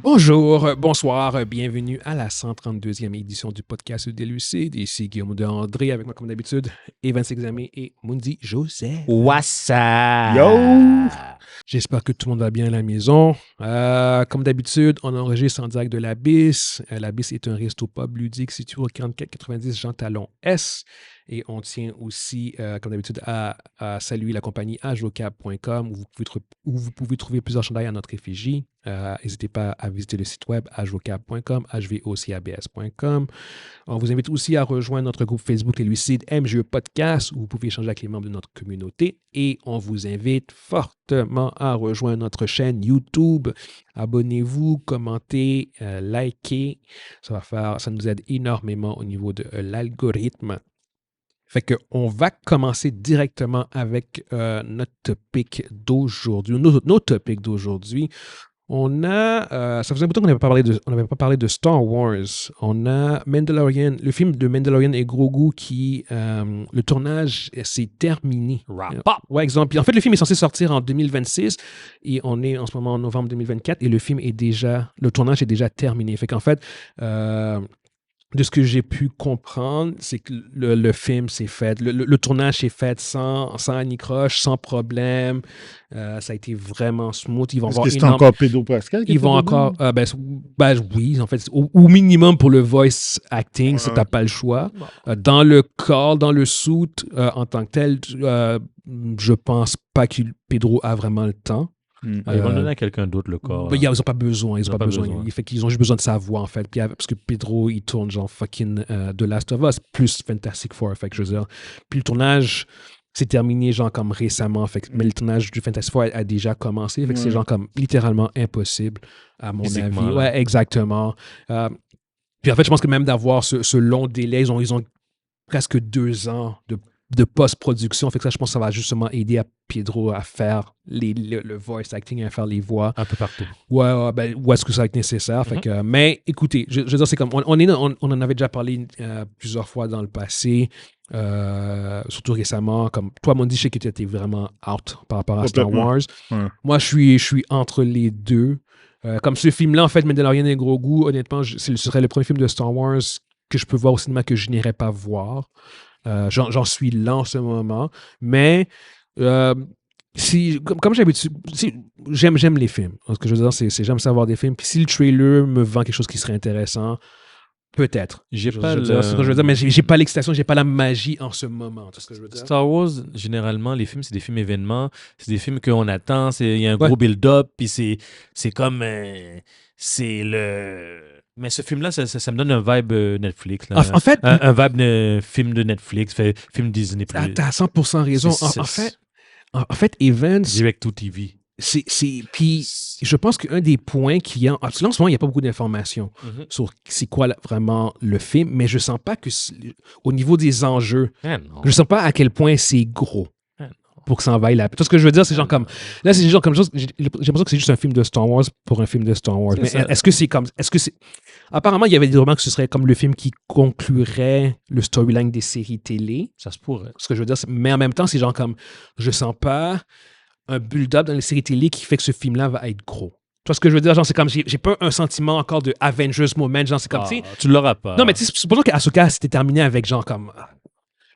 Bonjour, bonsoir, bienvenue à la 132e édition du podcast Délucide. Ici Guillaume de André, avec moi comme d'habitude, Evan Sexamé et Mundi Joseph. What's up? Yo! J'espère que tout le monde va bien à la maison. Comme d'habitude, on enregistre en direct de l'Abysse. L'Abysse est un resto-pub ludique situé au 4490 Jean Talon S. Et on tient aussi, comme d'habitude, à saluer la compagnie ajocab.com où vous pouvez trouver plusieurs chandails à notre effigie. N'hésitez pas à visiter le site web ajocab.com, hvocabs.com. On vous invite aussi à rejoindre notre groupe Facebook Les Lucides MGE Podcast où vous pouvez échanger avec les membres de notre communauté. Et on vous invite fortement à rejoindre notre chaîne YouTube. Abonnez-vous, commentez, likez. Ça nous aide énormément au niveau de l'algorithme. Fait qu'on va commencer directement avec notre topic d'aujourd'hui, nos topics d'aujourd'hui. On a, ça faisait un bout de temps qu'on n'avait pas parlé de Star Wars. On a Mandalorian, le film de Mandalorian et Grogu qui, le tournage s'est terminé. Ouais, exemple. En fait, le film est censé sortir en 2026 et on est en ce moment en novembre 2024 et le tournage est déjà terminé. Fait qu'en fait, de ce que j'ai pu comprendre, c'est que le film s'est fait, le tournage s'est fait sans anicroche, sans problème. Ça a été vraiment smooth. Est-ce que c'est encore Pedro Pascal? Ils vont encore, oui, en fait, au minimum pour le voice acting, ça t'as pas le choix. Dans le corps, dans le suit en tant que tel, je pense pas que Pedro a vraiment le temps. Ils vont le donner à quelqu'un d'autre, le corps. Ils n'ont pas besoin. Ils ont juste besoin de sa voix, en fait. Puis, parce que Pedro, il tourne genre fucking The Last of Us, plus Fantastic Four, fait que je veux dire. Puis le tournage s'est terminé genre comme récemment, fait que, mais le tournage du Fantastic Four a déjà commencé, fait que c'est genre comme littéralement impossible, à mon avis. Là. Ouais, exactement. Puis en fait, je pense que même d'avoir ce long délai, ils ont presque 2 ans de post-production. Fait que ça, je pense que ça va justement aider à Pedro à faire le voice acting, à faire les voix. Un peu partout. Ouais, où est-ce que ça va être nécessaire. Fait que, mais écoutez, je veux dire, c'est comme, on en avait déjà parlé plusieurs fois dans le passé, surtout récemment. Comme toi, Mondi, je sais que tu étais vraiment out par rapport à Star Wars. Ouais. Moi, je suis entre les deux. Comme ce film-là, en fait, Mandalorian et Grogu, honnêtement, ce serait le premier film de Star Wars que je peux voir au cinéma que je n'irais pas voir. J'en suis là en ce moment, mais comme j'habitude, j'aime les films. Ce que je veux dire, c'est j'aime savoir des films. Puis si le trailer me vend quelque chose qui serait intéressant, peut-être. C'est ce que je veux dire, mais j'ai pas l'excitation, j'ai pas la magie en ce moment. C'est ce que je veux dire. Star Wars, généralement, les films, c'est des films événements, c'est des films qu'on attend, il y a un gros build-up, puis c'est comme c'est le. Mais ce film-là, ça me donne un vibe Netflix. Là. En fait, un vibe de film de Netflix, film Disney+. T'as 100% raison. En fait, Evans... Direct to TV. Puis, je pense qu'un des points qui en ce moment, il n'y a pas beaucoup d'informations sur c'est quoi vraiment le film, mais je sens pas que, au niveau des enjeux, je sens pas à quel point c'est gros. Pour que ça en vaille la peine. Tout ce que je veux dire, c'est genre comme. Là, c'est genre comme. J'ai l'impression que c'est juste un film de Star Wars pour un film de Star Wars. Mais est-ce que c'est comme. Apparemment, il y avait des romans que ce serait comme le film qui conclurait le storyline des séries télé. Ça se pourrait. Ce que je veux dire, mais en même temps, c'est genre comme. Je sens pas un build-up dans les séries télé qui fait que ce film-là va être gros. Tu vois ce que je veux dire? Genre, c'est comme. J'ai pas un sentiment encore de Avengers moment. Genre, c'est comme. Tu l'auras pas. Non, mais tu sais, supposons qu'Ahsoka c'était terminé avec genre comme.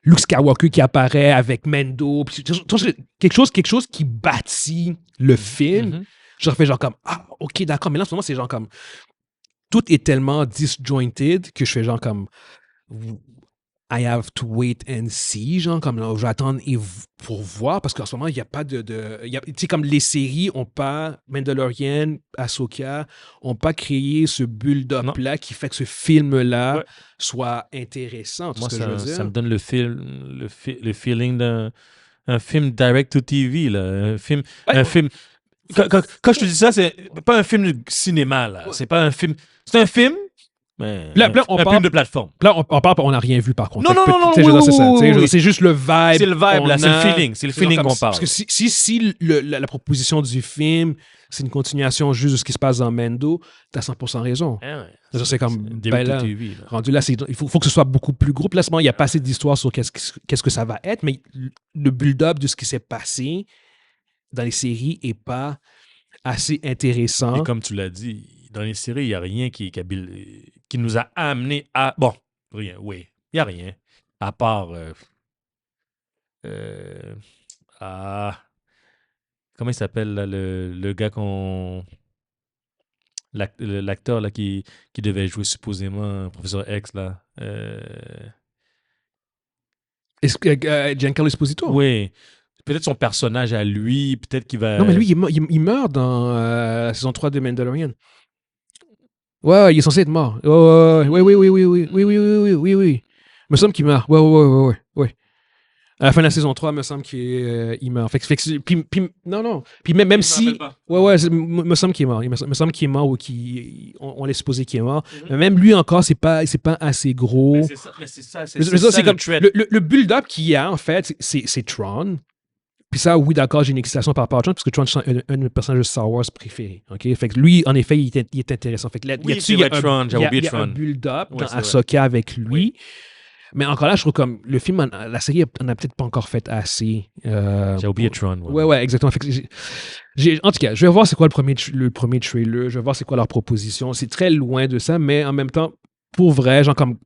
Luke Skywalker qui apparaît avec Mendo, quelque chose qui bâtit le film. Je refais genre comme, ok, d'accord, mais là, en ce moment, c'est genre comme, tout est tellement disjointed que je fais genre comme, I have to wait and see, genre comme, là, j'attends pour voir, parce qu'en ce moment, il n'y a pas tu sais, comme les séries ont pas, Mandalorian, Ahsoka, ont pas créé ce build-up-là qui fait que ce film-là soit intéressant. Moi, ça me donne le feeling d'un film direct to TV, là. Un film. Quand je te dis ça, c'est pas un film de cinéma, là. C'est pas un film. C'est un film. Mais là, un film de plateforme. Là, on parle, on n'a rien vu par contre. Non. C'est juste le vibe. C'est le vibe, là. C'est le feeling. C'est le feeling qu'on parle. Parce que si la proposition du film, c'est une continuation juste de ce qui se passe dans Mendo, t'as 100% raison. C'est comme, là, TV, là. rendu là, il faut que ce soit beaucoup plus gros. Puis là, il n'y a pas assez d'histoire sur qu'est-ce que ça va être, mais le build-up de ce qui s'est passé dans les séries n'est pas assez intéressant. Et comme tu l'as dit, dans les séries, il n'y a rien qui nous a amené à... Bon, rien, oui. Il n'y a rien. À part... comment il s'appelle, là, le gars l'acteur là, qui devait jouer supposément Professeur X, là. Est-ce que Giancarlo Esposito? Oui. Peut-être son personnage à lui, peut-être qu'il va... Non, mais lui, il meurt dans la saison 3 de Mandalorian. Ouais, il est censé être mort. Oui. Il me semble qu'il meurt. Ouais. À la fin de la saison 3, il me semble qu'il meurt. Non. Puis même si... il me semble qu'il est mort. Il me semble qu'il est mort ou on laisse supposer qu'il est mort. Mais même lui encore, c'est pas assez gros. Mais c'est ça, c'est comme thread. Le build-up qu'il y a, en fait, c'est Tron. Puis ça, oui, d'accord, j'ai une excitation par rapport à Tron, parce que Tron, c'est un de mes personnages de Star Wars préférés. OK? Fait que lui, en effet, il est intéressant. Fait que il y a un build-up dans Ahsoka avec lui. Oui. Mais encore là, je trouve comme le film, la série, on n'a peut-être pas encore fait assez. J'ai oublié Tron. Ouais, exactement. Fait que en tout cas, je vais voir c'est quoi le premier trailer, je vais voir c'est quoi leur proposition. C'est très loin de ça, mais en même temps, pour vrai, genre comme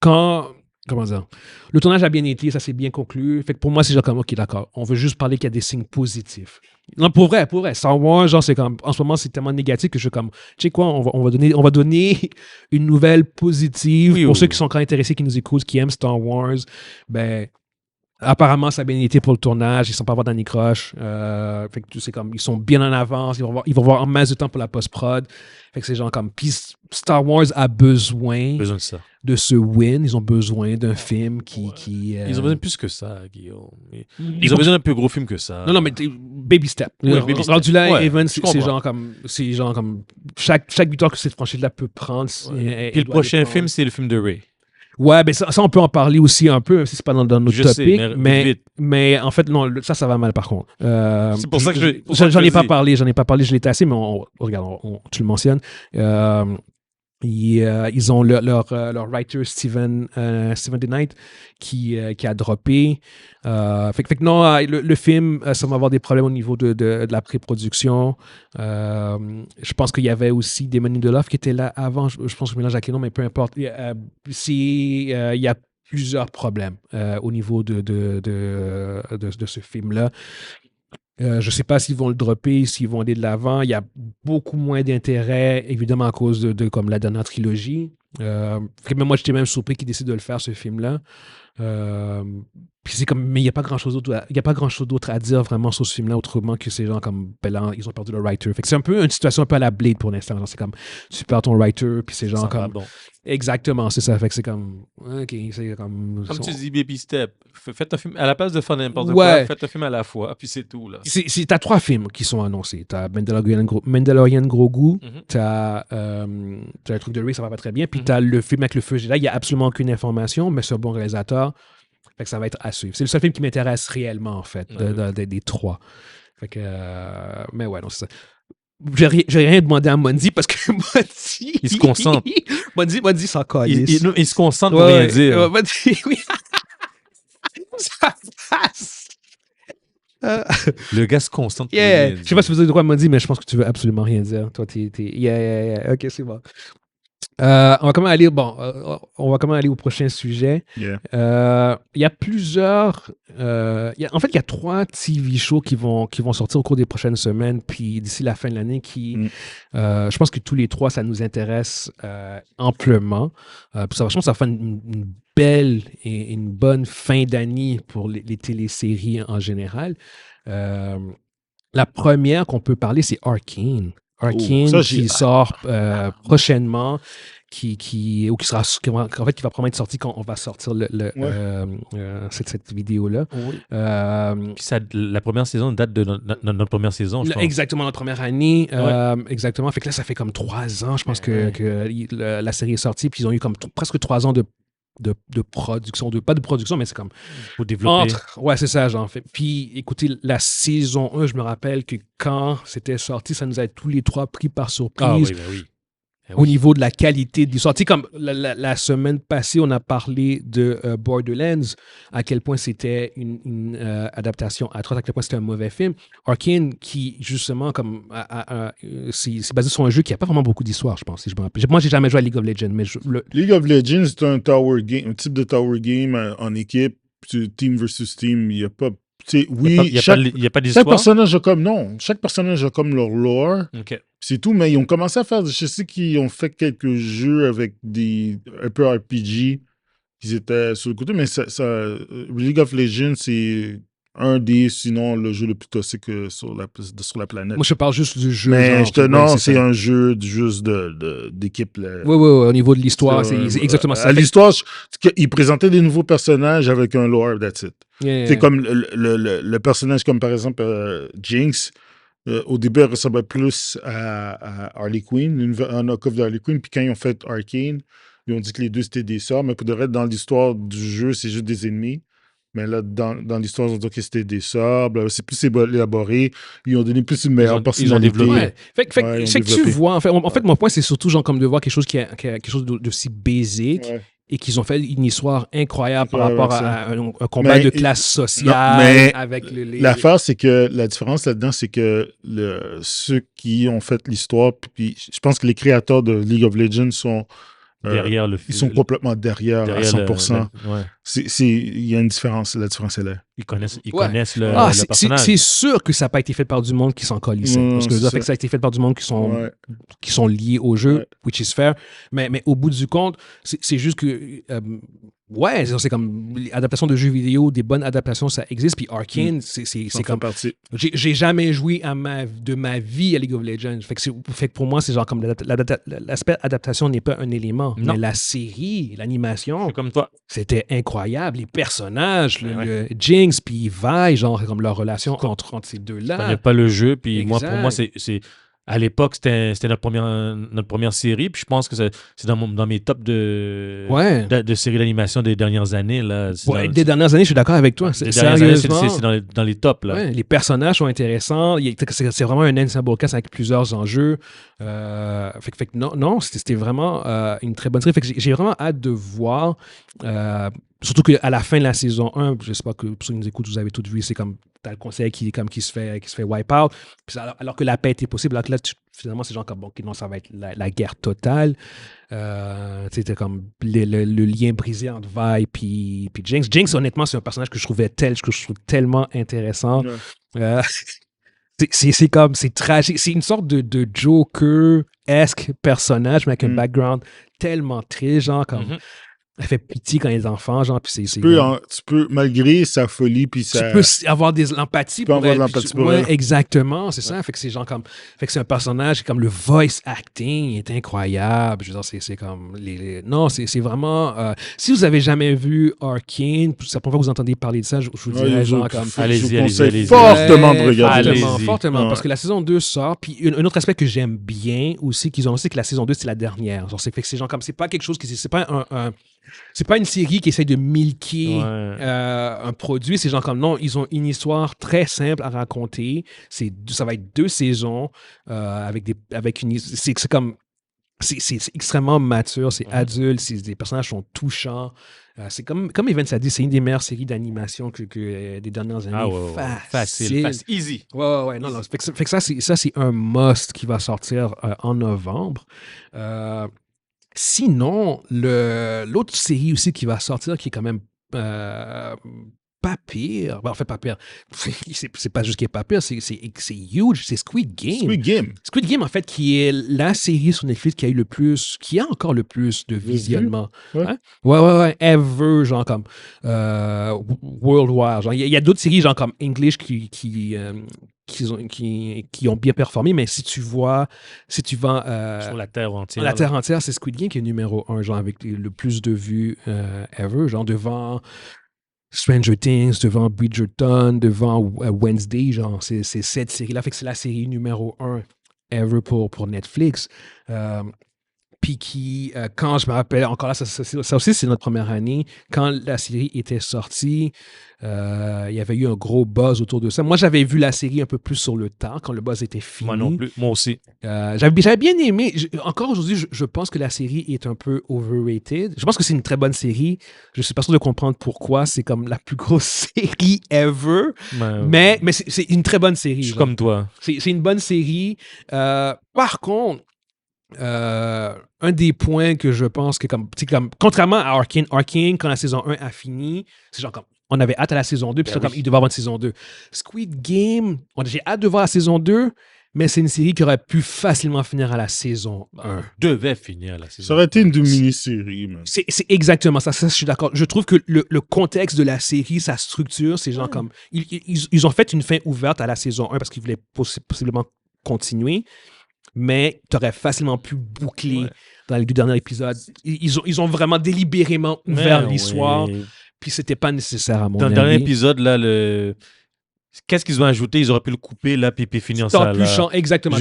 comment dire, le tournage a bien été, ça s'est bien conclu. Fait que pour moi, c'est genre comme, OK, d'accord, on veut juste parler qu'il y a des signes positifs. Non, pour vrai, Star Wars, genre, c'est comme, en ce moment, c'est tellement négatif que je suis comme, tu sais quoi, on va donner une nouvelle positive pour ceux qui sont encore intéressés, qui nous écoutent, qui aiment Star Wars. Ben, apparemment, ça a bien été pour le tournage, ils ne sont pas avoir d'anicroche. Fait que c'est comme, ils sont bien en avance, ils vont avoir en masse de temps pour la post-prod. Fait que c'est genre comme, puis Star Wars a besoin de ce win, ils ont besoin d'un film qui Ils ont besoin de plus que ça, Guillaume. Ils ont besoin d'un plus gros film que ça. Non, mais baby step. Rendu là, Evan, c'est genre comme chaque victoire que cette franchise-là peut prendre. Puis le prochain film, c'est le film de Rey. Ouais, ben ça, on peut en parler aussi un peu, même si c'est pas dans notre topic. Mais en fait, non, ça va mal par contre. C'est pour ça que j'en ai pas parlé, je l'ai tassé, mais regarde, tu le mentionnes. Ils ont leur writer Steven DeKnight qui a droppé. Fait que non, le film, ça va avoir des problèmes au niveau de la pré-production. Je pense qu'il y avait aussi Damon Lindelof qui était là avant. Je pense que je mélange avec les noms, mais peu importe. Il y a plusieurs problèmes au niveau de ce film-là. Je ne sais pas s'ils vont le dropper, s'ils vont aller de l'avant. Il y a beaucoup moins d'intérêt, évidemment, à cause de comme la dernière trilogie. Moi, j'étais même surpris qu'ils décident de le faire, ce film-là. Puis c'est comme, mais il n'y a pas grand-chose d'autre à dire vraiment sur ce film-là, autrement que ces gens comme, là, ils ont perdu le writer. Fait que c'est un peu une situation un peu à la Blade pour l'instant. C'est comme, tu perds ton writer, puis c'est genre comme... Bon. Exactement, c'est ça. Fait que c'est comme, OK, c'est comme... Comme tu dis, baby step. Faites un film, à la place de faire n'importe quoi, faites un film à la fois, puis c'est tout, là. T'as 3 films qui sont annoncés. T'as Mandalorian Grogu, t'as le truc de Rey, ça va pas très bien, puis t'as le film avec le feu Jedi, il n'y a absolument aucune information, mais c'est un bon réalisateur. Fait que ça va être à suivre. C'est le seul film qui m'intéresse réellement, en fait, des 3. Fait que, mais ouais, non, c'est ça. J'ai rien demandé à Mondi parce que Mondi... Il se concentre. Mondi s'en calisse. Il se concentre pour rien dire. Mondi, oui. Ça passe. Le gars se concentre pour rien dire. Je sais pas si vous avez de quoi Mondi, mais je pense que tu veux absolument rien dire. Toi, t'es... OK, c'est bon. On va quand même aller au prochain sujet. Il y a plusieurs... en fait, il y a 3 TV shows qui vont sortir au cours des prochaines semaines, puis d'ici la fin de l'année, je pense que tous les 3, ça nous intéresse amplement. Franchement, ça va faire une belle et une bonne fin d'année pour les téléséries en général. La première qu'on peut parler, c'est Arcane. Qui sort prochainement, qui va probablement être sorti quand on va sortir cette vidéo-là. Oui. Puis la première saison date de notre première saison, je pense. Exactement, notre première année. Exactement. Fait que là, ça fait comme 3 ans, je pense que la série est sortie, puis ils ont eu comme presque 3 ans de production, pas de production, mais c'est comme... Pour développer. Ouais, c'est ça, j'en fais. Puis, écoutez, la saison 1, je me rappelle que quand c'était sorti, ça nous a tous les 3 pris par surprise. Ah oui, ben oui. au niveau de la qualité de l'histoire. Tu sais, comme la semaine passée, on a parlé de Borderlands, à quel point c'était une adaptation atroce, à quel point c'était un mauvais film. Arcane, qui justement, comme c'est basé sur un jeu qui n'a pas vraiment beaucoup d'histoire, je pense, si je me rappelle. Moi, j'ai jamais joué à League of Legends, mais League of Legends, c'est un tower game, un type de tower game en équipe, team versus team. Il n'y a pas. Oui, il n'y a pas chaque d'histoire. personnage a comme chaque personnage a comme leur lore. OK. C'est tout, mais ils ont commencé à faire. Je sais qu'ils ont fait quelques jeux avec un peu RPG. Ils étaient sur le côté, mais League of Legends, c'est sinon le jeu le plus toxique sur la planète. moi, je parle juste du jeu. Mais genre, c'est un jeu juste d'équipe. Oui, au niveau de l'histoire, c'est exactement ça. À l'histoire, ils présentaient des nouveaux personnages avec un lore, that's it. C'est comme le personnage, comme par exemple Jinx. Au début, elle ressemblait plus à Harley Quinn, un knock-off de Harley Quinn. Puis quand ils ont fait Arcane, ils ont dit que les deux, c'était des sœurs. Mais pour de vrai, dans l'histoire du jeu, c'est juste des ennemis. Mais là, dans l'histoire, ils ont dit que c'était des sœurs. C'est plus élaboré. Ils ont donné plus une meilleure personnalité. Ils ont développé. Fait que tu vois, en fait, mon point, c'est surtout genre comme de voir quelque chose qui a quelque chose d'aussi basique. Ouais. Et qu'ils ont fait une histoire incroyable par rapport à un combat Mais- de classe sociale mais avec les... L'affaire, c'est que la différence là-dedans, c'est que ceux qui ont fait l'histoire, puis je pense que les créateurs de League of Legends sont Derrière le ils sont complètement derrière à 100%. ouais. Il y a une différence. La différence est là. Ils connaissent Ouais. le personnage. c'est sûr que ça n'a pas été fait par du monde qui s'en colissait. Non, Parce que c'est ça fait ça. que ça a été fait par du monde qui sont, Ouais. qui sont liés au jeu, Ouais. which is fair. Mais au bout du compte, c'est juste que... ouais, c'est comme l'adaptation de jeux vidéo, des bonnes adaptations, ça existe. Puis Arcane, c'est comme... partie. J'ai jamais joué de ma vie à League of Legends. Fait que pour moi, c'est genre comme l'aspect adaptation n'est pas un élément. Non. Mais la série, l'animation, C'est comme toi. c'était incroyable. Les personnages, le Jinx puis Vi, genre comme leur relation entre ces Je deux-là. connais pas le jeu, puis moi, pour Exact. moi, c'est à l'époque, c'était notre première série, puis je pense que c'est dans mes tops Ouais. de séries d'animation des dernières années. Là. Ouais, des dernières années, je suis d'accord avec toi. Des dernières années, Sérieusement. c'est dans les tops. Là. Ouais, les personnages sont intéressants. C'est vraiment un ensemble cast avec plusieurs enjeux. Fait que non, c'était vraiment une très bonne série. Fait que j'ai vraiment hâte de voir. Surtout qu'à la fin de la saison 1, j'espère que pour ceux qui nous écoutent, vous avez tout vu, c'est comme t'as le conseil qui se fait wipe out. Puis alors que la paix était possible, alors que là, finalement, c'est genre comme bon, non, ça va être la guerre totale. C'était comme le lien brisé entre Vi puis Jinx. Jinx, honnêtement, c'est un personnage que je trouve tellement intéressant. Ouais. C'est tragique. C'est une sorte de Joker-esque personnage, mais avec un background tellement triste, genre comme. Elle fait pitié quand les enfants, genre, puis Tu peux, malgré sa folie, puis tu ça. peux avoir des l'empathie pour avoir elle. de l'empathie pour Ouais, elle. exactement, c'est ça. Fait que c'est genre comme. Fait que c'est un personnage, comme le voice acting est incroyable. Je veux dire, c'est comme. Non, c'est vraiment. Si vous avez jamais vu Arcane, c'est la première fois que vous entendez parler de ça, je vous dirais, genre comme. Allez-y. Fortement de regarder. Fortement, Ouais. parce que la saison 2 sort. Puis un autre aspect que j'aime bien aussi, qu'ils ont aussi, c'est que la saison 2, c'est la dernière. Genre, fait que c'est genre comme. C'est pas quelque chose qui. C'est pas c'est pas une série qui essaie de milquer un produit. C'est genre comme non, ils ont une histoire très simple à raconter. Ça va être 2 saisons avec une. C'est comme. C'est extrêmement mature, c'est adulte, les personnages sont touchants. C'est comme Evans a dit, c'est une des meilleures séries d'animation que des dernières années. Facile. Easy. Ouais. Non. Fait que ça, c'est un must qui va sortir en novembre. Sinon, l'autre série aussi qui va sortir, qui est quand même pas pire. En fait, pas pire. C'est pas juste qui est pas pire, c'est huge. C'est Squid Game. Squid Game, en fait, qui est la série sur Netflix qui a encore le plus de visionnement. Ouais. Hein? Ouais. Ever, genre comme worldwide. Genre, il y a d'autres séries, genre comme English qui ont bien performé, mais si tu vas sur la terre entière. la terre entière, c'est Squid Game qui est numéro 1, genre avec le plus de vues ever, genre devant Stranger Things, devant Bridgerton, devant Wednesday, genre c'est cette série-là, fait que c'est la série numéro 1 ever pour Netflix. Puis qui, quand je me rappelle, encore là, ça aussi, c'est notre première année, quand la série était sortie, il y avait eu un gros buzz autour de ça. Moi, j'avais vu la série un peu plus sur le temps, quand le buzz était fini. Moi non plus, moi aussi. J'avais bien aimé. Encore aujourd'hui, je pense que la série est un peu overrated. Je pense que c'est une très bonne série. Je suis pas sûr de comprendre pourquoi. C'est comme la plus grosse série ever. Mais c'est une très bonne série. Je suis comme toi. C'est une bonne série. Par contre, un des points que je pense que comme contrairement à Arcane, quand la saison 1 a fini, c'est genre comme on avait hâte à la saison 2, puis c'est comme il devait avoir une saison 2. Squid Game, j'ai hâte de voir la saison 2, mais c'est une série qui aurait pu facilement finir à la saison 1. Devait finir à la saison 1. Ça aurait été une mini-série, man. C'est exactement ça, je suis d'accord. Je trouve que le contexte de la série, sa structure, c'est genre comme ils ont fait une fin ouverte à la saison 1 parce qu'ils voulaient possiblement continuer. Mais tu aurais facilement pu boucler dans les 2 derniers épisodes. Ils ont vraiment délibérément ouvert l'histoire, puis c'était pas nécessaire à mon avis. Dans le dernier épisode, là, qu'est-ce qu'ils ont ajouté? Ils auraient pu le couper, là, puis finir ça, là. Exactement.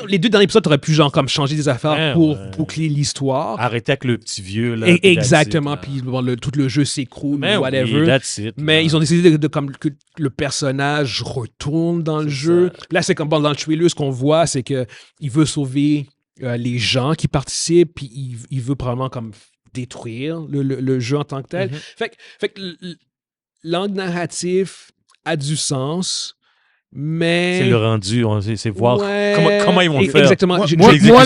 Les 2 derniers épisodes, tu aurais pu genre comme changer des affaires pour boucler l'histoire. Arrêter avec le petit vieux, là. Exactement, puis tout le jeu s'écroule, whatever. Oui, that's it, mais ils ont décidé de comme que le personnage retourne dans le jeu. Là, c'est comme dans le trailer, ce qu'on voit, c'est que il veut sauver les gens qui participent, puis il veut probablement comme détruire le jeu en tant que tel. Fait que l'angle narratif a du sens, mais... C'est le rendu, c'est voir comment ils vont le faire. Exactement. Moi,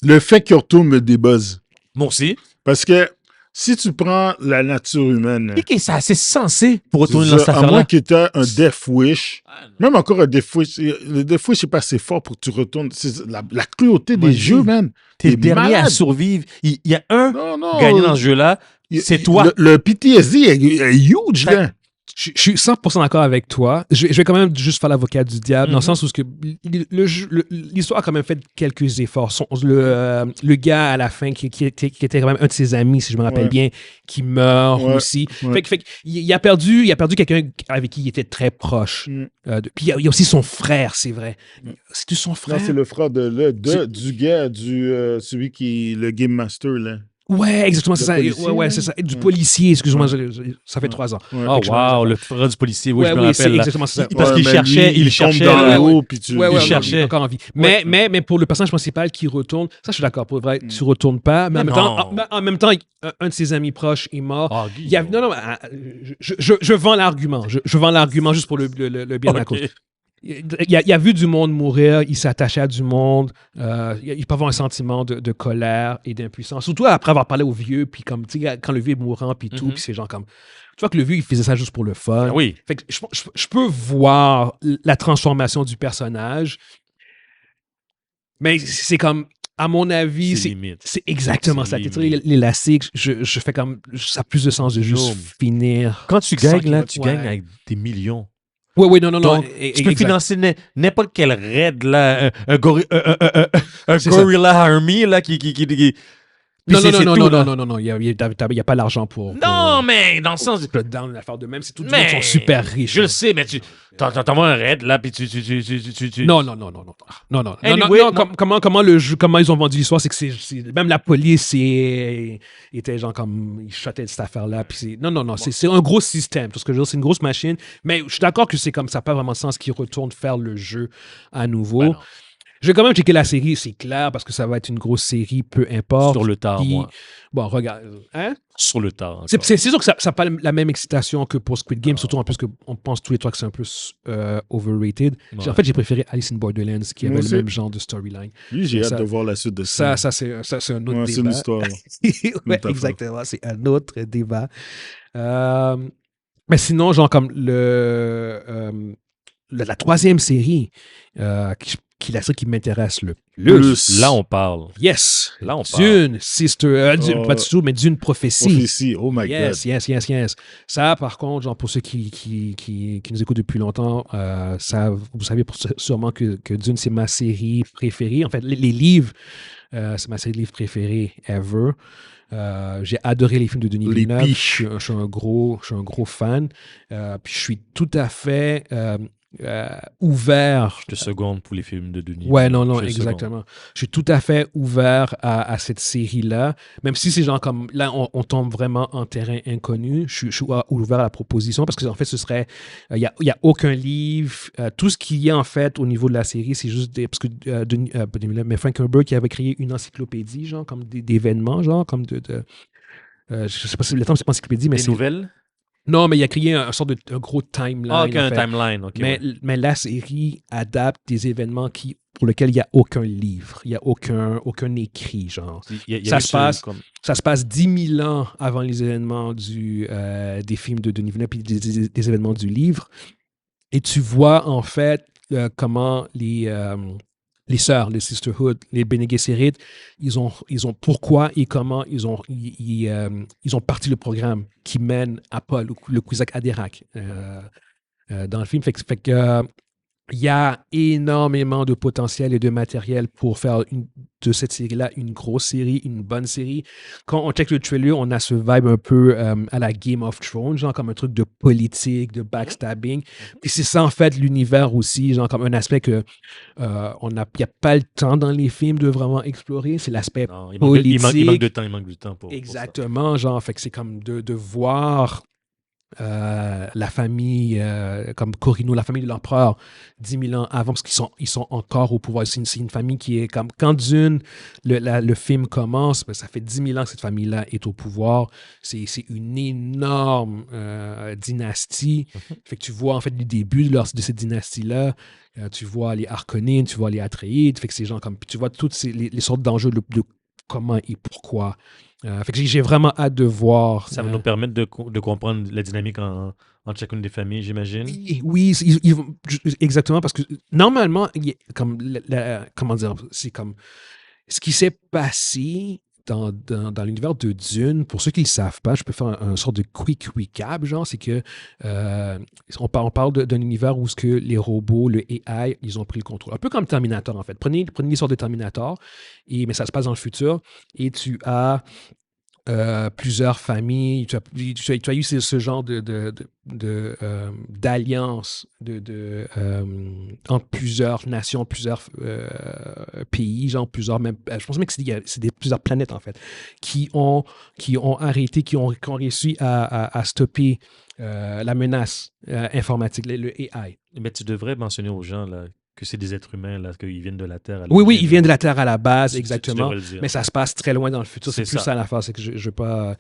le fait qu'il retourne me débuzz. Moi aussi. Parce que si tu prends la nature humaine... C'est assez sensé pour retourner dans cette affaire-là. À moins que tu aies un Death Wish, même encore un Death Wish, le Death Wish, c'est pas assez fort pour que tu retournes. C'est la cruauté des jeux, man. T'es dernier à survivre. Il y a un gagnant dans ce jeu-là, c'est toi. Le PTSD est huge, là. Je suis 100% d'accord avec toi. Je vais quand même juste faire l'avocat du diable, dans le sens où l'histoire a quand même fait quelques efforts. Le gars, à la fin, qui était quand même un de ses amis, si je me rappelle bien, qui meurt aussi. Fait il a perdu quelqu'un avec qui il était très proche. Puis il y a aussi son frère, c'est vrai. C'est-tu son frère? Non, c'est le frère du gars, celui qui est le Game Master, là. Ouais, exactement, c'est ça. Ouais, c'est ça. Du policier, excuse-moi, ça fait 3 ans. Oh, wow, le frère du policier, oui, je me rappelle. C'est exactement ça. Parce qu'il cherchait, il dans l'eau, puis il cherchait. Encore en vie. Mais pour le personnage principal qui retourne, ça, je suis d'accord. Pour vrai, tu retournes pas. Mais en même temps, un de ses amis proches est mort. Non, je vends l'argument. Je vends l'argument juste pour le bien de la cause. Il a vu du monde mourir, il s'attachait à du monde, il peut avoir un sentiment de colère et d'impuissance, surtout après avoir parlé au vieux, puis comme, tu sais, quand le vieux est mourant, puis tout, puis c'est genre comme, tu vois que le vieux, il faisait ça juste pour le fun. Oui. Fait que je peux voir la transformation du personnage, mais c'est comme, à mon avis, c'est exactement ça. Tirer l'élastique, je fais comme, ça a plus de sens de juste finir. Quand tu gagnes, là, tu gagnes avec des millions. Oui, non. Donc, tu peux financer n'importe quel raid, là, un Gorilla Army, là, qui non, il n'y a pas l'argent pour... Non, mais dans le sens... Dans l'affaire de même, c'est tout le monde sont super riches. Je le sais, mais tu t'envoies un raid, là, puis tu... Non. Anyway, comment le jeu, comment ils ont vendu l'histoire, c'est que même la police était genre comme... Ils shottaient cette affaire-là, puis non, c'est un gros système. Tout ce que je veux dire, c'est une grosse machine, mais je suis d'accord que c'est comme ça n'a pas vraiment de sens qu'ils retournent faire le jeu à nouveau. Je vais quand même checker la série, c'est clair, parce que ça va être une grosse série, peu importe. Sur le tard, moi. Bon, regarde. Hein? Sur le tard. C'est sûr que ça n'a pas la même excitation que pour Squid Game, surtout en plus qu'on pense tous les trois que c'est un peu overrated. Ouais. En fait, j'ai préféré Alice in Borderlands, qui avait le même genre de storyline. Oui, j'ai hâte de voir la suite de ça. Ça, c'est un autre débat. C'est une histoire. Exactement, c'est un autre débat. Mais sinon, genre comme la troisième série qui est la série qui m'intéresse le plus. Là, on parle. Yes. Là, on parle. Dune, Sister, pas du tout, mais Dune Prophétie. Prophétie, oh my God. Yes. Ça, par contre, genre pour ceux qui nous écoutent depuis longtemps, vous savez sûrement que Dune, c'est ma série préférée. En fait, les livres, c'est ma série de livres préférée ever. J'ai adoré les films de Denis Villeneuve. Je suis un gros fan. Puis je suis tout à fait ouvert. Je te seconde pour les films de Denis. Ouais, non, exactement. Je suis tout à fait ouvert à cette série-là. Même si c'est genre comme... Là, on tombe vraiment en terrain inconnu. Je suis ouvert à la proposition parce qu'en fait, ce serait... Il n'y a aucun livre. Tout ce qu'il y a, en fait, au niveau de la série, c'est juste parce que mais Frank Herbert qui avait créé une encyclopédie, genre, comme d'événements, genre, comme je sais pas si le temps c'est pas encyclopédie, mais des nouvelles? Non, mais il a créé un sorte de gros timeline. Ah, ok, un timeline. Okay, mais la série adapte des événements pour lesquels il n'y a aucun livre, il n'y a aucun écrit, genre. Ça se passe 10 000 ans avant les événements des films de Denis Villeneuve puis des événements du livre. Et tu vois, en fait, comment les sœurs, les sisterhood, les Bene Gesserit, ils ont pourquoi et comment ils ont parti le programme qui mène à Paul, le Kwisatz Haderach dans le film. Fait que il y a énormément de potentiel et de matériel pour faire de cette série-là une grosse série, une bonne série. Quand on check le trailer, on a ce vibe un peu à la Game of Thrones, genre comme un truc de politique, de backstabbing. Et c'est ça, en fait, l'univers aussi, genre comme un aspect que il n'y a pas le temps dans les films de vraiment explorer. C'est l'aspect politique. Il manque de temps pour exactement, pour ça. Genre, fait que c'est comme de voir... la famille, comme Corino, la famille de l'empereur, 10 000 ans avant, parce qu'ils sont encore au pouvoir. C'est une famille qui est comme... Quand le film commence, ben, ça fait 10 000 ans que cette famille-là est au pouvoir. C'est une énorme dynastie. Fait que tu vois, en fait, le début de cette dynastie-là. Tu vois les Harkonnens, tu vois les Atreides. Fait que c'est genre comme... Tu vois toutes les sortes d'enjeux de comment et pourquoi. Fait que j'ai vraiment hâte de voir. Ça va nous permettre de comprendre la dynamique entre chacune des familles, j'imagine. Oui, exactement, parce que normalement, comme comment dire, c'est comme ce qui s'est passé dans l'univers de Dune. Pour ceux qui ne le savent pas, je peux faire un sorte de quick recap, genre, c'est que on parle d'un univers où que les robots, le AI, ils ont pris le contrôle. Un peu comme Terminator, en fait. Prenez l'histoire de Terminator, mais ça se passe dans le futur, et tu as plusieurs familles, tu as eu ce genre d'alliance entre plusieurs nations, plusieurs pays, genre même, je pense même que c'est plusieurs planètes en fait, qui ont arrêté, qui ont réussi à stopper la menace informatique, le AI. Mais tu devrais mentionner aux gens là, que c'est des êtres humains, là, qu'ils viennent de la Terre. Oui, ils viennent de la Terre à la base, exactement. Mais ça se passe très loin dans le futur. C'est plus ça l'affaire, c'est que je veux pas...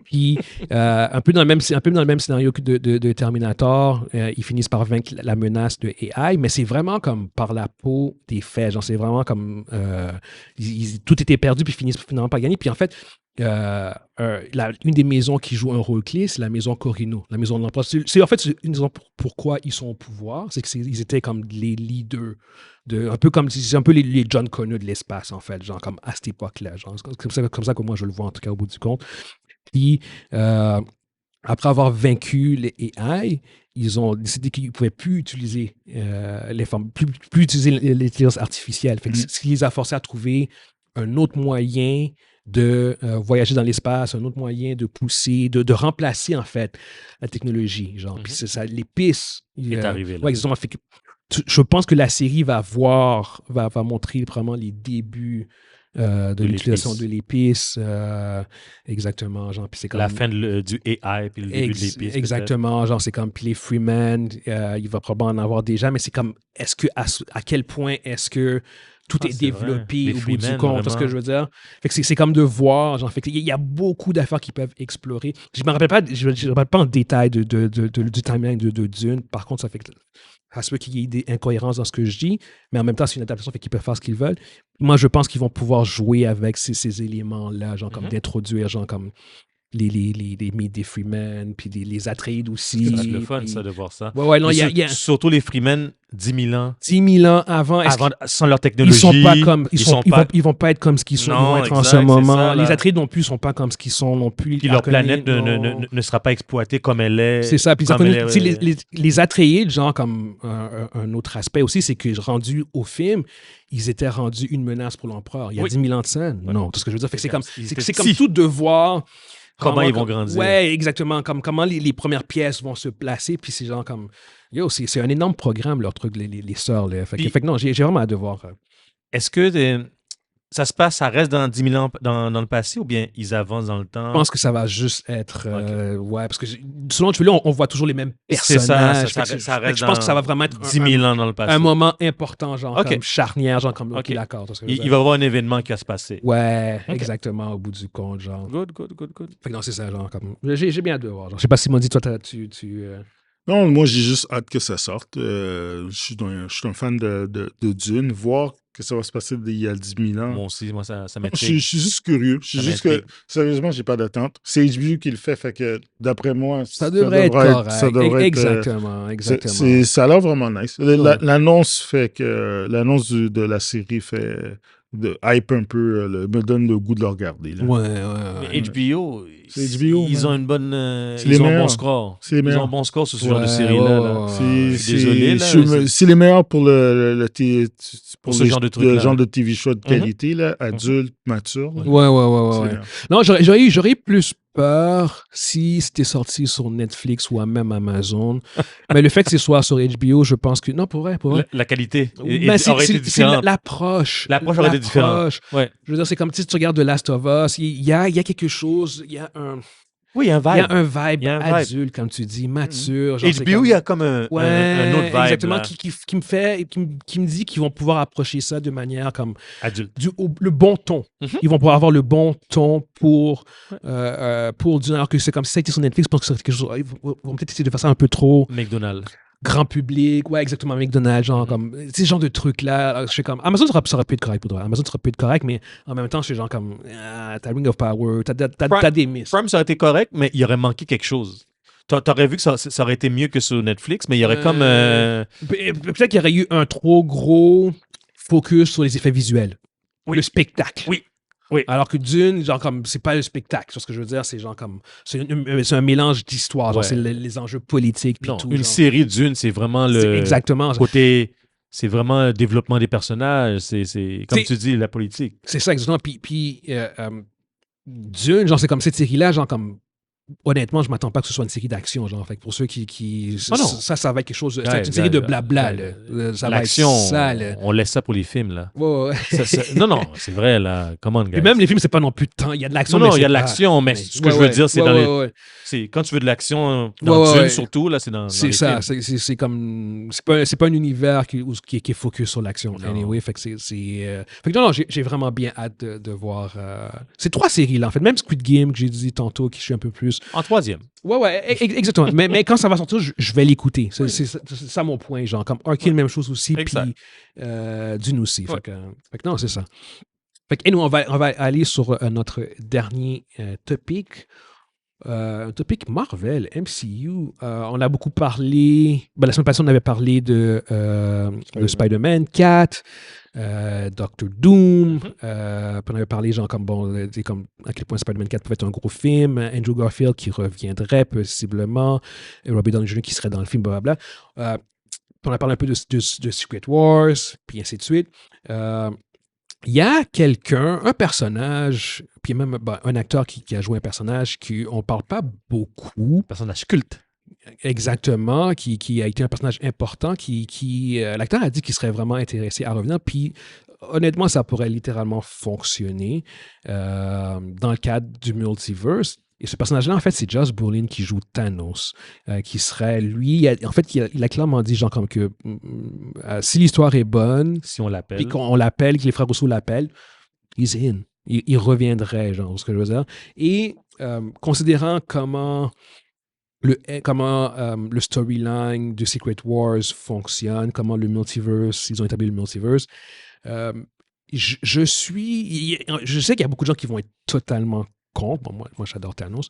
Puis, un peu dans le même scénario que de Terminator, ils finissent par vaincre la menace de AI, mais c'est vraiment comme par la peau des faits. Genre, c'est vraiment comme... tout était perdu, puis ils finissent finalement par gagner. Puis en fait... une des maisons qui joue un rôle clé, c'est la maison Corino, la maison de l'empereur. C'est en fait une raison pourquoi ils sont au pouvoir, c'est qu'ils étaient comme les leaders un peu comme c'est un peu les John Connor de l'espace en fait, genre comme à cette époque-là, genre comme ça que moi je le vois en tout cas au bout du compte. Puis après avoir vaincu les AI, ils ont décidé qu'ils ne pouvaient plus utiliser plus utiliser l'intelligence artificielle. Fait que ce qui les a forcés à trouver un autre moyen de voyager dans l'espace, un autre moyen de pousser, de remplacer en fait la technologie. Genre. Puis c'est ça, l'épice est arrivé là. Ouais, exactement. Fait que, je pense que la série va montrer vraiment les débuts de l'utilisation de l'épice. Exactement. Genre, puis c'est comme, la fin du AI puis le début de l'épice. Exactement. Peut-être. Genre, c'est comme puis les Freeman, il va probablement en avoir déjà, mais c'est comme, est-ce que à quel point est-ce que tout est développé au bout du compte, c'est ce que je veux dire. Fait que c'est comme de voir, genre, fait que il y a beaucoup d'affaires qui peuvent explorer. Je me rappelle pas en détail du timeline de Dune. Par contre, ça fait que ça se peut qu'il y ait des incohérences dans ce que je dis, mais en même temps, c'est une adaptation, fait qu'ils peuvent faire ce qu'ils veulent. Moi, je pense qu'ils vont pouvoir jouer avec ces éléments-là, genre comme d'introduire, genre comme les Meet Freeman, puis les Atreides aussi. C'est le fun, ça, de voir ça. Ouais, non, y a... Surtout les Freeman, 10 000 ans. 10 000 ans avant. Sans leur technologie. Ils vont pas être comme ce qu'ils sont, non, en ce moment. Ça, les Atreides non plus sont pas comme ce qu'ils sont non plus. Puis leur planète ne sera pas exploitée comme elle est. C'est ça. Puis les Atreides, genre, comme un autre aspect aussi, c'est que rendus au film, ils étaient rendus une menace pour l'empereur. Il y a 10 000 ans de ça. Non, tout ce que je veux dire. C'est comme tout devoir comment ils vont grandir. Ouais, exactement. Comment les premières pièces vont se placer. Puis c'est genre comme... Yo, c'est un énorme programme, leur truc, les sœurs. Là. Fait que non, j'ai vraiment hâte de voir. Est-ce que ça reste dans 10 000 ans dans le passé ou bien ils avancent dans le temps? Je pense que ça va juste être... ouais, parce que selon tu veux, on voit toujours les mêmes personnages. C'est ça reste je pense que ça va vraiment être 10 000 ans dans le passé. Un moment important, genre comme charnière, genre comme... OK, d'accord. Il va y avoir un événement qui va se passer. Ouais, exactement, au bout du compte, genre. Good. Fait que non, c'est ça, genre comme... J'ai bien hâte de voir. Genre. Je sais pas si Mondi, toi, tu Non, moi, j'ai juste hâte que ça sorte. Je suis un fan de Dune. Voir que ça va se passer il y a 10 000 ans. Moi aussi, ça m'intrigue. Je suis juste curieux. Sérieusement, j'ai pas d'attente. C'est HBO qui le fait que, d'après moi, ça devrait être correct. Ça devrait exactement. Ça a l'air vraiment nice. L'annonce de la série hype un peu, me donne le goût de le regarder. Là. Ouais. HBO, ils ont une bonne... ils ont un bon score. Ils ont un bon score sur ce genre de série-là. Je suis désolé. C'est les meilleurs pour ce genre de TV show de qualité, là, adulte, mature. Ouais. Non, j'aurais plus peur si c'était sorti sur Netflix ou même Amazon. Mais le fait que ce soit sur HBO, je pense que... Non, pour vrai. La qualité aurait été différente. L'approche. L'approche aurait été différente. Ouais. Je veux dire, c'est comme si tu regardes The Last of Us, il y a quelque chose, il y a un... Oui, il y a un vibe. Il y a un vibe adulte, comme tu dis, mature. Genre, HBO, il y a comme un autre vibe. Exactement, qui me dit qu'ils vont pouvoir approcher ça de manière comme... Adulte. Le bon ton. Ils vont pouvoir avoir le bon ton pour dire, alors que c'est comme si ça a été sur Netflix, je pense que c'est quelque chose... Ils vont peut-être essayer de faire ça un peu trop... McDonald's. Grand public, ouais, exactement, McDonald's, genre comme, ces genres de trucs-là, je suis comme, Amazon, ça aurait pu être correct pour toi. Amazon, ça aurait pu être correct, mais en même temps, je suis genre comme, t'as Ring of Power, t'as des misses. Prime, ça aurait été correct, mais il aurait manqué quelque chose. T'aurais vu que ça aurait été mieux que sur Netflix, mais il y aurait comme... Peut-être qu'il y aurait eu un trop gros focus sur les effets visuels. Oui. Le spectacle. Oui. Alors que Dune, genre comme, c'est pas le spectacle. C'est ce que je veux dire, c'est genre comme, c'est un mélange d'histoires. Genre, c'est les enjeux politiques. Puis tout. Une série Dune, c'est vraiment exactement côté. C'est vraiment le développement des personnages. C'est comme tu dis, la politique. C'est ça, exactement. Puis Dune, genre, c'est comme cette série-là, genre comme. Honnêtement, je m'attends pas que ce soit une série d'action, genre. Fait que pour ceux qui ça va être quelque chose. C'est une série de blabla, là. Ça va être ça, là. On laisse ça pour les films, là. Ouais. Non, c'est vrai, là. Come on, guys. Et même les films, c'est pas non plus de temps. Il y a de l'action. Non, il y a de l'action, mais ce que je veux dire, c'est dans les. C'est quand tu veux de l'action dans Dune, surtout, là, c'est dans. C'est ça. C'est comme. C'est pas un univers qui est focus sur l'action. Anyway, fait que c'est. Fait que non, j'ai vraiment bien hâte de voir. Ces 3 séries, là, en fait. Même Squid Game, que j'ai dit tantôt, qui je suis un peu plus. En 3e. Ouais, exactement. mais quand ça va sortir, je vais l'écouter. C'est ça mon point, genre. Comme Arcane, même chose aussi, puis Dune aussi. Fait que non, c'est ça. Fait que, nous, on va aller sur notre dernier topic. Un topic Marvel, MCU. On a beaucoup parlé... la semaine passée, on avait parlé de Spider-Man 4, Doctor Doom. Puis on avait parlé, genre, comme à quel point Spider-Man 4 pouvait être un gros film. Andrew Garfield qui reviendrait possiblement. Robert Downey Jr. qui serait dans le film, blablabla. Puis on a parlé un peu de Secret Wars, puis ainsi de suite. Il y a un personnage, puis même un acteur qui a joué un personnage qu'on ne parle pas beaucoup. Personnage culte. Exactement, qui a été un personnage important, l'acteur a dit qu'il serait vraiment intéressé à revenir, puis honnêtement, ça pourrait littéralement fonctionner dans le cadre du multiverse. Et ce personnage-là, en fait, c'est Josh Brolin qui joue Thanos, qui serait, lui, en fait, il a clairement dit, genre, comme que si l'histoire est bonne, si on l'appelle, puis qu'on l'appelle, que les frères Rousseau l'appellent, he's in. Il reviendrait, genre, ce que je veux dire. Et considérant comment le storyline de Secret Wars fonctionne, comment le multiverse, ils ont établi le multiverse, je sais qu'il y a beaucoup de gens qui vont être totalement contre. Bon, moi j'adore Thanos.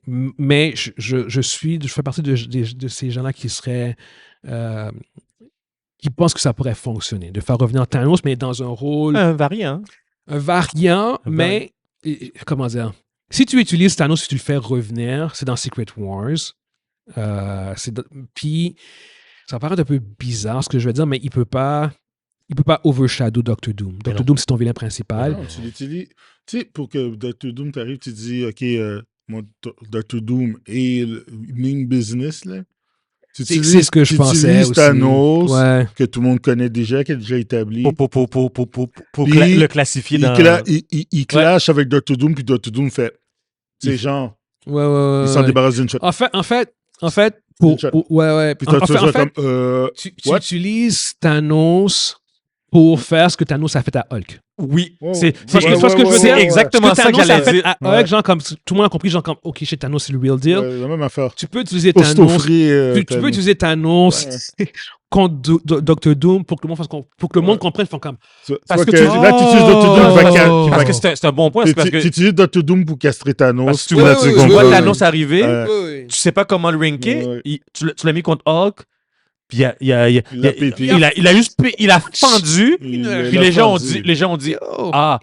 Mais je fais partie de ces gens-là qui seraient... qui pensent que ça pourrait fonctionner, de faire revenir Thanos, mais dans un rôle... Un variant. Mais... Comment dire? Si tu utilises Thanos, si tu le fais revenir, c'est dans Secret Wars. Puis, ça paraît un peu bizarre ce que je veux dire, mais il peut pas overshadow Doctor Doom. Doctor Doom, c'est ton vilain principal. Non, tu l'utilises. Tu sais, pour que Doctor Doom t'arrive, tu dis, OK, Doctor Doom et le Ming Business, là. C'est ce que je pensais aussi. Thanos, que tout le monde connaît déjà, qui est déjà établi. Pour le classifier dans... Il clash avec Doctor Doom, puis Doctor Doom fait... C'est genre... Ouais. Il s'en débarrasse d'une shot. En fait, ouais. Puis tu utilises Thanos pour faire ce que Thanos a fait à Hulk. Oui, c'est ce que je veux dire. C'est exactement ça que j'allais dire. À Hulk, genre comme tout le monde a compris, genre comme OK, chez Thanos c'est le real deal. La même affaire. Tu peux utiliser Thanos. Tu peux utiliser Thanos contre Doctor Doom pour que le monde comprenne, font comme parce que là tu utilises Doctor Doom parce que c'est un bon point, parce que tu utilises Doctor Doom pour castrer Thanos. Tu vois Thanos arriver, tu sais pas comment le ranker, tu l'as mis contre Hulk. Puis il a juste il a fendu, puis les gens ont dit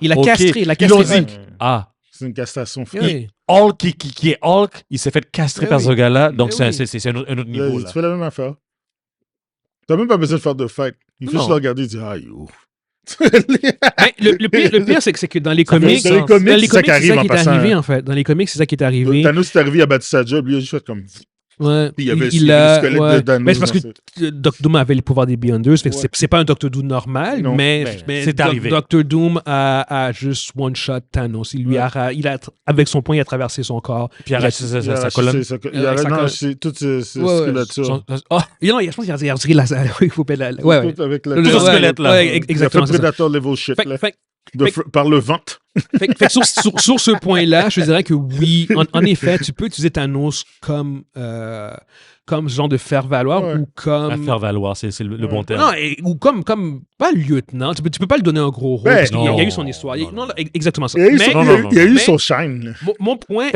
il a castré, ils ont dit c'est une castration. Hulk qui est Hulk, il s'est fait castrer par ce gars-là, donc c'est un autre niveau là. Tu fais la même affaire. T'as même pas besoin de faire de fight. Il faut juste le regarder et dire yo. Le pire, c'est que dans les comics, c'est ça qui est arrivé en fait. Dans les comics, c'est ça qui est arrivé. Thanos est arrivé à battre sa job, lui il a juste fait comme Ouais, il y avait le squelette de Thanos. Mais c'est parce que Doctor Doom avait les pouvoirs des Beyonders. C'est pas un Doctor Doom normal, mais c'est arrivé. Doctor Doom a juste one-shot Thanos. Il a, avec son poing, il a traversé son corps. Puis il a arraché sa colonne. Il a arraché toute sa squeletture. Non, je pense qu'il a retiré la... Il faut payer la... Ouais. Avec tout le squelette, là. Il Exactement. a fait Predator level shit, là. Par le ventre. Sur ce point-là, je dirais que oui, en effet, tu peux utiliser Thanos comme genre de faire-valoir ou comme... Faire-valoir, c'est le bon terme. Non, ou comme pas lieutenant. Tu peux pas lui donner un gros rôle, parce qu'il y a eu son histoire. Non, exactement ça. Il y a eu son shine. Mon point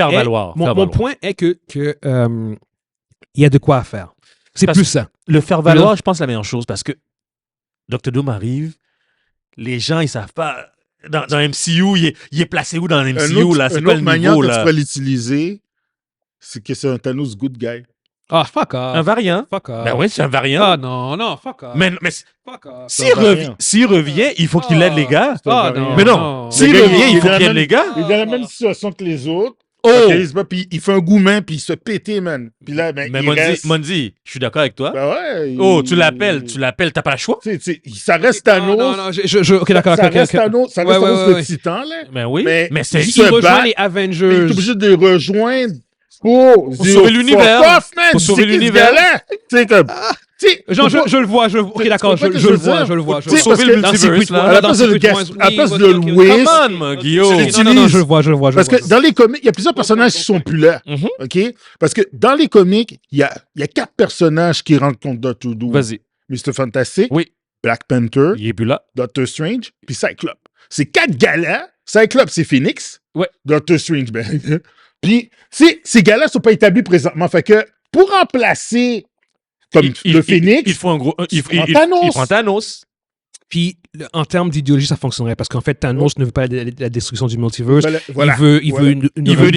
mon point est que il y a de quoi à faire. C'est plus ça. Le faire-valoir, je pense, c'est la meilleure chose, parce que Doctor Doom arrive, les gens, ils savent pas... Dans MCU, il est placé où dans MCU, là? C'est quoi le niveau, là? Tu peux l'utiliser, c'est que c'est un Thanos good guy. Ah, fuck off. Un variant. Fuck off. Ben oui, c'est un variant. Ah non, fuck off. Mais fuck off. S'il revient, il faut qu'il aide les gars. Ah non. Mais non, s'il revient, il faut qu'il aide les gars. Il est dans la même situation que les autres. Oh! Puis il fait un gourmand, puis il se pète, man. Puis là, mais Mondi, je suis d'accord avec toi. Ben ouais. Tu l'appelles, t'as pas le choix. Ça reste Thanos. Non, ok, d'accord. Ça reste Thanos le titan, là. Ben oui. Mais il rejoint les Avengers. Il est obligé de les rejoindre pour sauver l'univers. Pour sauver l'univers. Tu sais, comme... Genre, je le vois. Ok, d'accord, je le vois. Sauver le multiverse, là. À la place de le louer. Come on, Guillaume. Non, je le vois. Parce que dans les comics, il y a plusieurs personnages qui sont plus là. OK? Parce que dans les comics, il y a 4 personnages qui rentrent contre Doctor Doom. Vas-y. Mr. Fantastic. Oui. Black Panther. Il est plus là. Doctor Strange. Puis Cyclope. Ces 4 gars-là, Cyclope, c'est Phoenix. Ouais. Doctor Strange, ben. Puis ces gars-là ne sont pas établis présentement. Fait que pour remplacer comme le Phoenix, il faut un gros. Il prend Thanos. Puis, en termes d'idéologie, ça fonctionnerait parce qu'en fait, Thanos ne veut pas la destruction du multiverse. Voilà. Il veut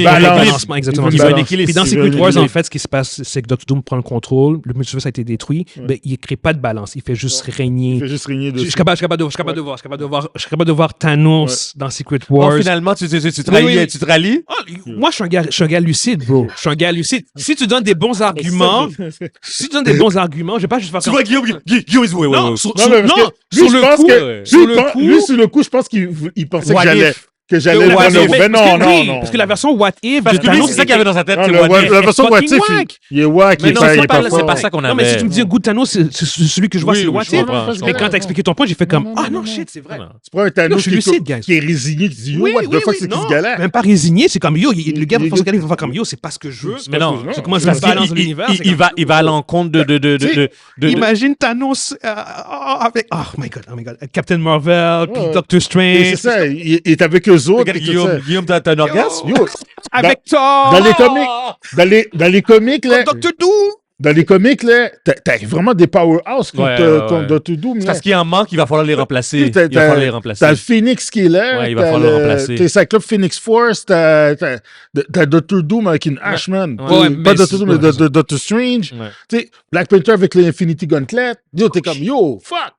un balancement, exactement. Il veut un équilibre. Puis dans Secret Wars, en fait, ce qui se passe, c'est que Doctor Doom prend le contrôle, le multiverse a été détruit, mais il ne crée pas de balance. Il fait juste régner. dessus. Je suis capable de voir Thanos dans Secret Wars. Finalement, tu te rallies? Moi, je suis un gars lucide, bro. Je suis un gars lucide. Si tu donnes des bons arguments, je vais pas juste faire comme... Tu vois, Guillaume, non, sur le coup, je pense qu'il pensait que j'allais le prendre. Mais non. Parce que la version What If parce que lui, c'est ça qu'il y avait dans sa tête. La version What If, il est wack. Mais non, c'est pas ça qu'on avait. Non, mais si tu me dis Good Thanos, c'est celui que je vois, c'est le What If. Mais quand t'as expliqué ton point, j'ai fait comme ah non, shit, c'est vrai. Tu prends un Thanos qui est résigné, qui dit yo, what the fuck, c'est qui ce gars-là? Même pas résigné, c'est comme yo, le gars va faire comme yo, c'est pas ce que je veux. Mais non, c'est comment je balance de l'univers. Il va à l'encontre de. Imagine Thanos avec oh my god, Captain Marvel, puis Doctor Strange. C'est ça, il est avec eux autres. Guillaume, t'as un orgasme? Avec Thor! Dans les comics, là. Doctor Doom! Dans les comics, là, t'as vraiment des powerhouses contre Doctor Doom. Parce qu'il en manque, il va falloir les remplacer. T'as le Phoenix qui est là. Ouais, il va falloir le remplacer. T'as Cyclope Phoenix Force, t'as Doctor Doom avec une Ashman. Pas Doctor Doom, mais Doctor Strange. Black Panther avec l'Infinity Gauntlet. Yo, t'es comme, yo, fuck!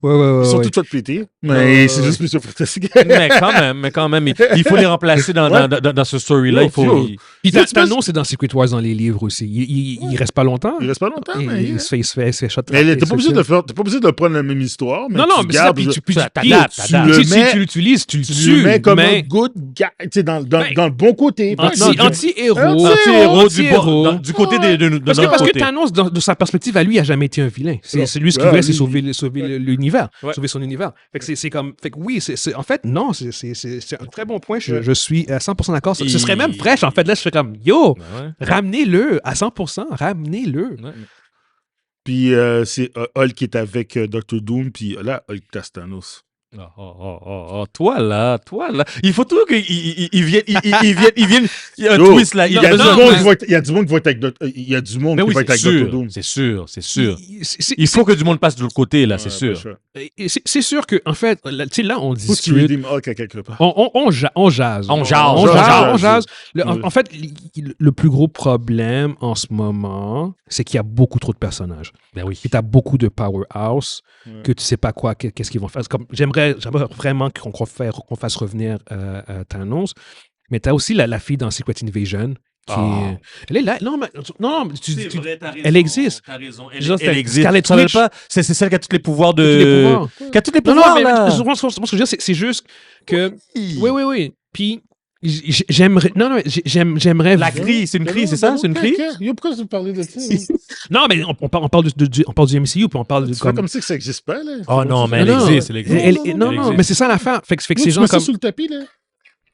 Ils sont tous fait péter, mais c'est juste Mr. Fantastic. mais quand même, il faut les remplacer dans ce story-là. Puis Thanos, c'est dans Secret Wars dans les livres aussi. Il reste pas longtemps. Il reste pas longtemps, mais il se fait shot. Mais t'es pas obligé de prendre la même histoire. Mais non, mais c'est ça, puis tu t'adaptes. Si tu l'utilises, tu le tues. Mais comme un good guy, tu sais, dans le bon côté. Anti-héros du côté de parce que Thanos, de sa perspective à lui, il a jamais été un vilain. C'est lui, ce qu'il voulait, c'est sauver l'univers. Sauver son univers. Fait que c'est comme. Fait que oui, en fait, non, c'est un très bon point. Je suis à 100% d'accord. Ce serait même fraîche, en fait. Là, je fais comme, yo, ramenez-le à 100%, ramenez-le. Puis c'est Hulk qui est avec Dr. Doom, puis là, Hulk tasse Thanos. Toi là. Il faut toujours qu'il vienne. Il y a un twist là. Il y a du monde qui va être avec Dr. Doom. C'est sûr. Il faut que du monde passe de l'autre côté là, c'est sûr. C'est sûr que, en fait, là, on discute. Faut que tu redeem Hulk à quelque part. On jase. En fait, le plus gros problème en ce moment, c'est qu'il y a beaucoup trop de personnages. Ben oui. Et t'as beaucoup de powerhouse que tu sais pas qu'est-ce qu'ils vont faire. Comme, j'aimerais vraiment qu'on fasse revenir Thanos, mais t'as aussi la fille dans Secret Invasion. Elle est là. Non, elle existe. T'as raison. Elle existe. Scarlet Witch. C'est celle qui a tous les pouvoirs de. Qui a tous les pouvoirs. Non, mais ce que je veux dire, c'est juste que. Oui. Puis. J'aimerais. La grille, c'est une grille, c'est ça? C'est une grille? Pourquoi vous parlez de ça? Non, mais on parle du MCU, puis on parle de. Tu fais comme si ça n'existe pas, là. Oh non, mais elle existe. Non, mais c'est ça l'affaire. Fait que ces gens comme. Sous le tapis, là.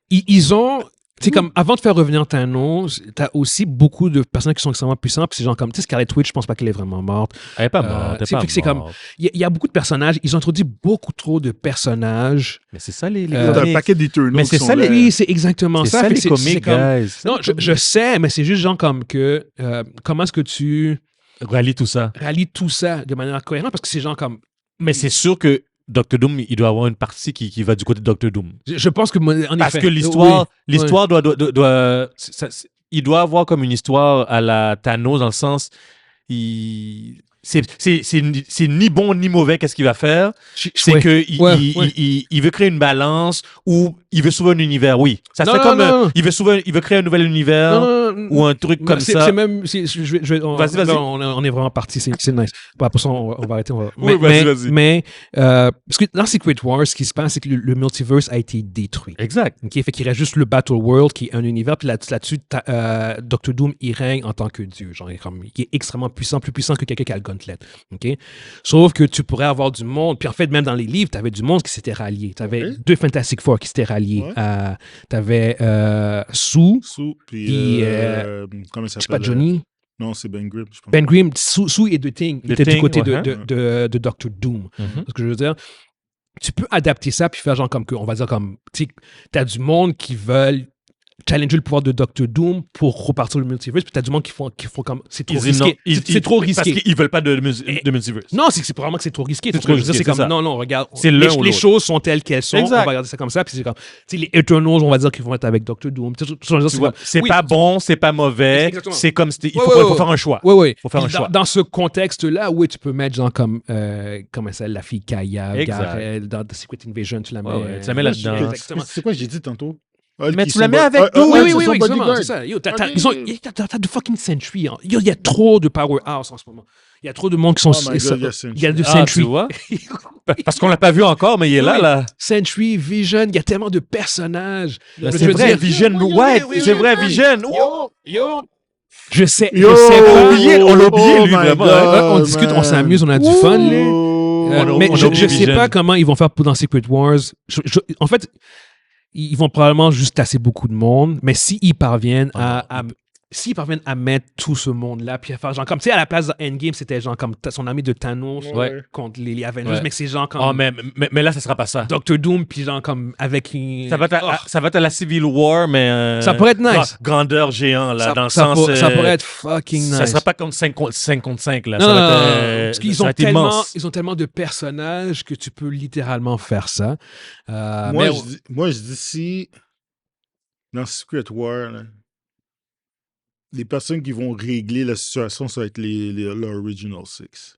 Ils ont. Tu sais, comme avant de faire revenir Thanos, t'as aussi beaucoup de personnes qui sont extrêmement puissantes. Puis c'est genre comme, tu sais, Scarlet Witch, je pense pas qu'elle est vraiment morte. Elle est pas morte. C'est comme, il y a beaucoup de personnages. Ils ont introduit beaucoup trop de personnages. Mais c'est ça les t'as un paquet d'Eternals. Mais c'est ça oui, c'est exactement ça. C'est ça les comics, guys. Non, je sais, mais c'est juste genre comme que, comment est-ce que tu rallies tout ça de manière cohérente? Parce que c'est genre comme. Mais c'est sûr que Dr. Doom, il doit avoir une partie qui va du côté de Dr. Doom. Je pense que, en effet. Parce que l'histoire doit il doit avoir comme une histoire à la Thanos dans le sens, c'est ni bon ni mauvais qu'est-ce qu'il va faire. C'est que il veut créer une balance ou il veut sauver un univers. Oui, ça serait comme il veut créer un nouvel univers ou un truc comme ça. C'est même vas-y. On est vraiment parti, c'est nice. Bon, après ça on va arrêter. Vas-y. Mais parce que dans Secret Wars, ce qui se passe, c'est que le multiverse a été détruit. Exact. Okay? Fait qu'il reste juste le Battle World qui est un univers, puis là-dessus Dr. Doom il règne en tant que dieu, genre il est extrêmement puissant, plus puissant que quelqu'un qui a le gauntlet. Okay? Sauf que tu pourrais avoir du monde, puis en fait même dans les livres, tu avais du monde qui s'était rallié. Tu avais deux Fantastic Four qui s'étaient ralliés. Tu avais Sue, puis comment ça s'appelle? C'est pas Johnny? Non, c'est Ben Grimm, je pense. Ben Grimm, Sue et The Thing, il était du côté de Dr. Doom. Ce que je veux dire, tu peux adapter ça puis faire genre comme que, on va dire comme, tu as du monde qui veulent challenger le pouvoir de Dr. Doom pour repartir le multiverse, puis t'as du monde qui font comme c'est trop risqué. C'est trop risqué. Parce qu'ils veulent pas de multiverse. Non, c'est probablement que c'est trop risqué. C'est comme non, regarde. Les choses sont telles qu'elles sont. Exact. On va regarder ça comme ça, puis c'est comme, tu sais, les Eternals, on va dire qu'ils vont être avec Dr. Doom. C'est pas bon, c'est pas mauvais. C'est comme il faut faire un choix. Oui. Faut faire un choix. Dans ce contexte-là, oui, tu peux mettre genre comme ça, la fille Kaya, Garel, dans The Secret Invasion, tu la mets là-dedans. C'est quoi j'ai dit tantôt? Mais tu la mets avec nous. Oui, exactement, c'est ça. T'as de fucking Sentry. Il y a trop de powerhouse en ce moment. Il y a trop de monde qui sont... Il y a de Sentry. Tu vois? Parce qu'on l'a pas vu encore, mais il est là. Sentry, Vision, il y a tellement de personnages. C'est vrai, Vision. Ouais, c'est vrai, Vision. Yo. Je sais pas. On l'a oublié, lui, vraiment. On discute, on s'amuse, on a du fun. Mais je sais pas comment ils vont faire dans Secret Wars. En fait... Ils vont probablement juste tasser beaucoup de monde, mais s'ils parviennent à mettre tout ce monde-là, puis à faire genre comme, tu sais, à la place de Endgame, c'était genre comme son ami de Thanos contre les Avengers, mais que c'est genre comme... Oh, mais là, ça sera pas ça. Dr. Doom, puis genre comme avec... Ça va être à la Civil War, mais... ça pourrait être nice. Grandeur géant, là, dans le sens... Ça pourrait être fucking nice. Ça sera pas comme 5 contre 5, là. Non, parce qu'ils ont tellement de personnages que tu peux littéralement faire ça. Moi, je dis si, dans Secret War, là, les personnes qui vont régler la situation, ça va être l'Original Six.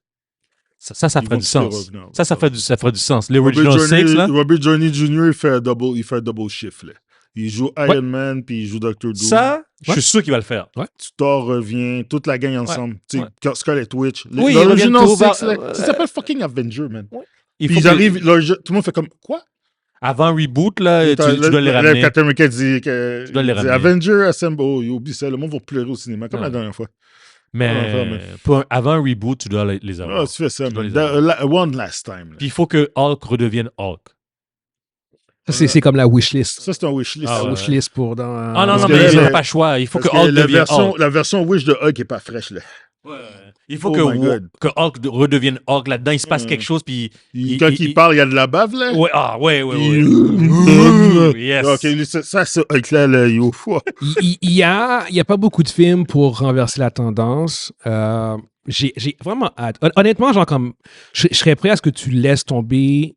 Ça ferait du sens. Ça ferait du sens. L'original 6, là. Robert Downey Jr., il fait un double shift, là. Il joue Iron Man, puis il joue Doctor Doom. Ça, je suis sûr qu'il va le faire. Thor revient, toute la gang ensemble. Tu sais, Scarlet Witch. Oui, l'original 6, là, ça s'appelle fucking Avenger, man. Puis ils arrivent, tout le monde fait comme, quoi? Avant Reboot, là, tu dois les ramener. Captain America dit tu dois les ramener. Avenger Assemble. Oh, oublie ça, le monde va pleurer au cinéma, comme la dernière fois. Mais avant un reboot, tu dois les avoir. Ah, tu fais ça. One last time. Puis il faut que Hulk redevienne Hulk. C'est comme la wishlist. Ça, c'est un wishlist. Wishlist pour dans... non, mais il n'y a pas le choix. Il faut que Hulk devienne Hulk. La version Wish de Hulk n'est pas fraîche, là. Ouais. Il faut que Hulk redevienne Hulk là-dedans. Il se passe quelque chose, puis... Quand il parle, il y a de la bave, là? Ouais. Yes. OK, ça, ce Hulk-là, là, yo. Il y a pas beaucoup de films pour renverser la tendance. J'ai vraiment hâte. Honnêtement, genre, comme... Je serais prêt à ce que tu laisses tomber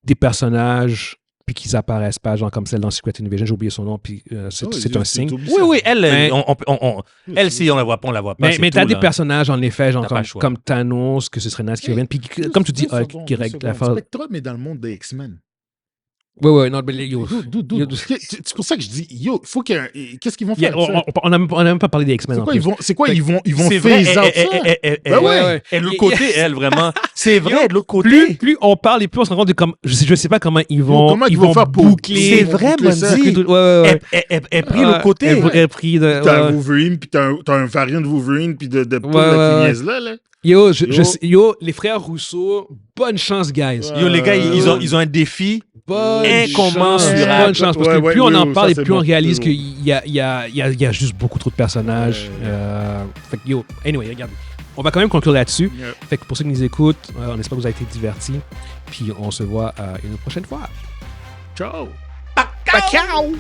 des personnages... puis qu'ils apparaissent pas, genre comme celle dans Secret Invasion, j'ai oublié son nom, puis c'est un signe. Oui, elle, si on la voit pas, on la voit pas. Mais t'as des personnages, en effet, genre comme Thanos, que ce serait nice qui reviennent, puis comme tu dis, qui règle la phase. Spectrum est dans le monde des X-Men. Ouais, non, mais c'est pour ça que je dis, il faut qu'il y ait qu'est-ce qu'ils vont faire? On n'a même pas parlé des X-Men. C'est quoi, ils vont phase out ça? Ouais. Et de l'autre côté, elle, vraiment. C'est vrai, de l'autre côté. Plus on parle et plus on se rend compte de comme. Je sais pas comment ils vont faire boucler. C'est vrai, Mondi. Elle pris l'autre côté. Elle pris de. T'as un Wolverine, puis t'as un variant de Wolverine, puis de la là. Yo, les frères Rousseau, bonne chance, guys. Yo, les gars, ils ont un défi incommensurable. Bonne chance, parce que plus on en parle et plus on réalise qu'il y a juste beaucoup trop de personnages. Fait que yo, anyway, regarde. On va quand même conclure là-dessus. Fait que pour ceux qui nous écoutent, on espère que vous avez été divertis. Puis on se voit une prochaine fois. Ciao! Ciao!